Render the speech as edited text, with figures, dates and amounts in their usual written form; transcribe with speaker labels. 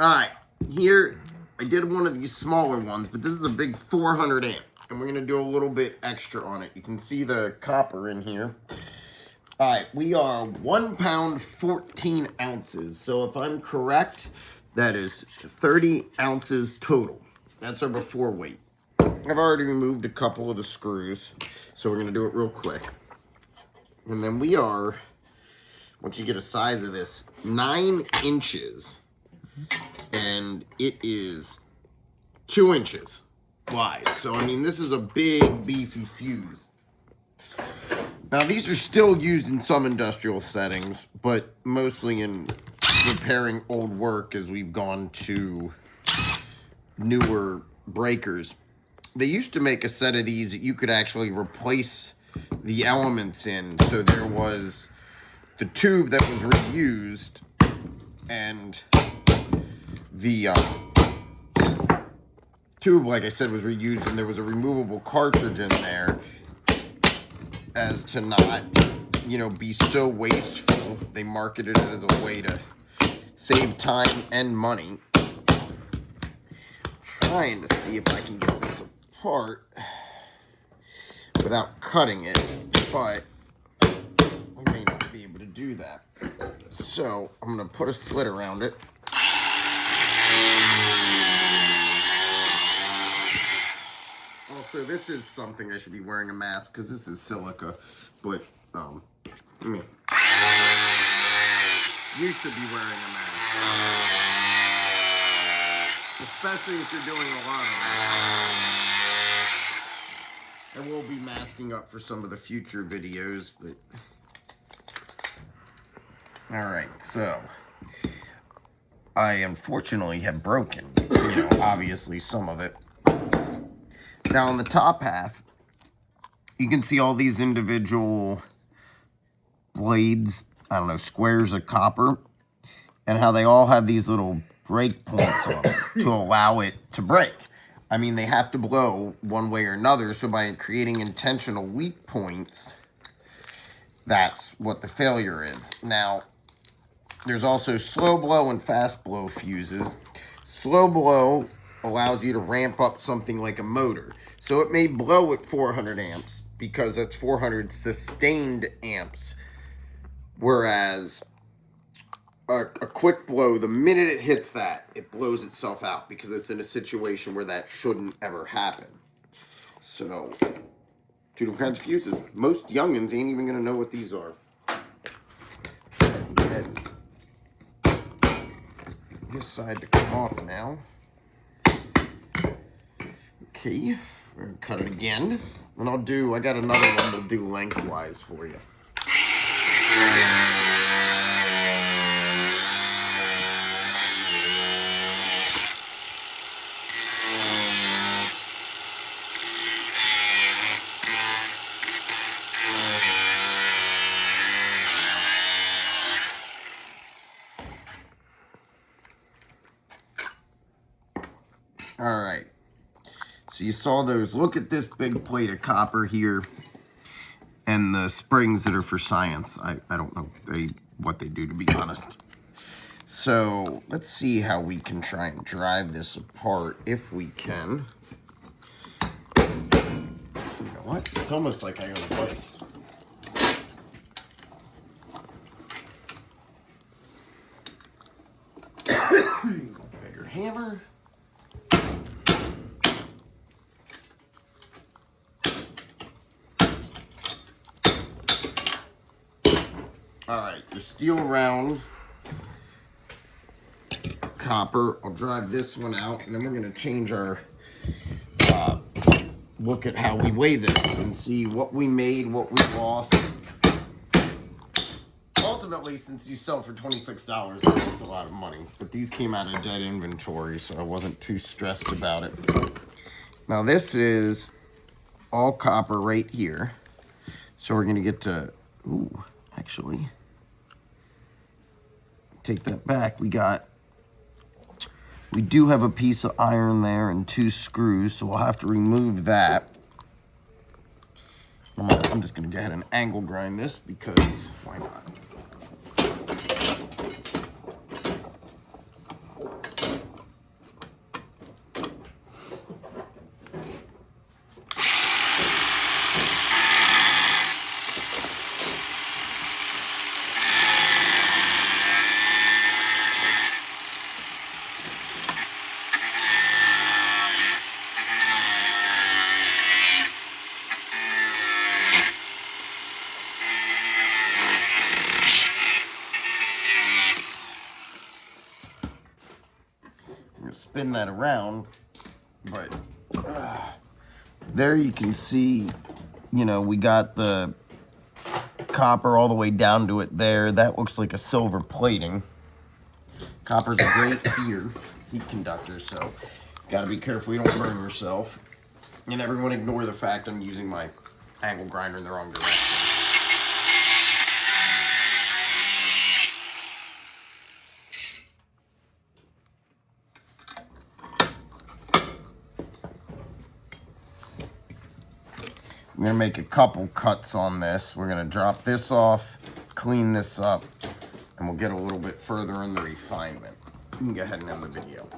Speaker 1: Alright, here I did one of these smaller ones, but this is a big 400 amp. And we're going to do a little bit extra on it. You can see the copper in here. Alright, we are 1 pound 14 ounces. So if I'm correct, that is 30 ounces total. That's our before weight. I've already removed a couple of the screws, so we're going to do it real quick. And then we are, once you get a size of this, 9 inches. And it is 2 inches wide. So, I mean, this is a big, beefy fuse. Now, these are still used in some industrial settings, but mostly in repairing old work as we've gone to newer breakers. They used to make a set of these that you could actually replace the elements in. So there was the tube that was reused and the tube, like I said, was reused, and there was a removable cartridge in there as to not, you know, be so wasteful. They marketed it as a way to save time and money. Trying to see if I can get this apart without cutting it, but I may not be able to do that. So I'm going to put a slit around it. Also, this is something I should be wearing a mask because this is silica, but I mean, you should be wearing a mask, especially if you're doing a lot of it. I will be masking up for some of the future videos, but all right. So I unfortunately have broken, you know, obviously some of it. Now on the top half, you can see all these individual blades, I don't know, squares of copper, and how they all have these little break points on them to allow it to break. I mean, they have to blow one way or another, so by creating intentional weak points, that's what the failure is. Now, there's also slow blow and fast blow fuses. Slow blow allows you to ramp up something like a motor. So it may blow at 400 amps because that's 400 sustained amps. Whereas a quick blow, the minute it hits that, it blows itself out because it's in a situation where that shouldn't ever happen. So, two different kinds of fuses. Most youngins ain't even gonna know what these are. This side to come off now. Okay, we're gonna cut it again. And I got another one we'll do lengthwise for you. All right. So you saw those. Look at this big plate of copper here and the springs that are for science. I don't know what they do, to be honest. So let's see how we can try and drive this apart, if we can. You know what? It's almost like I own a place. Bigger hammer. Alright, the steel round copper. I'll drive this one out, and then we're going to change our look at how we weigh this and see what we made, what we lost. Ultimately, since these sell for $26, I lost a lot of money. But these came out of dead inventory, so I wasn't too stressed about it. Now, this is all copper right here. So we're going to get to... Ooh, actually... Take that back. We do have a piece of iron there and 2 screws, so we'll have to remove that. I'm just going to go ahead and angle grind this because why not? gonna spin that around, but there you can see, you know, we got the copper all the way down to it there. That looks like a silver plating. Copper's a great heat conductor, so gotta be careful you don't burn yourself. And everyone ignore the fact I'm using my angle grinder in the wrong direction. I'm gonna make a couple cuts on this. We're gonna drop this off, clean this up, and we'll get a little bit further in the refinement. You can go ahead and end the video.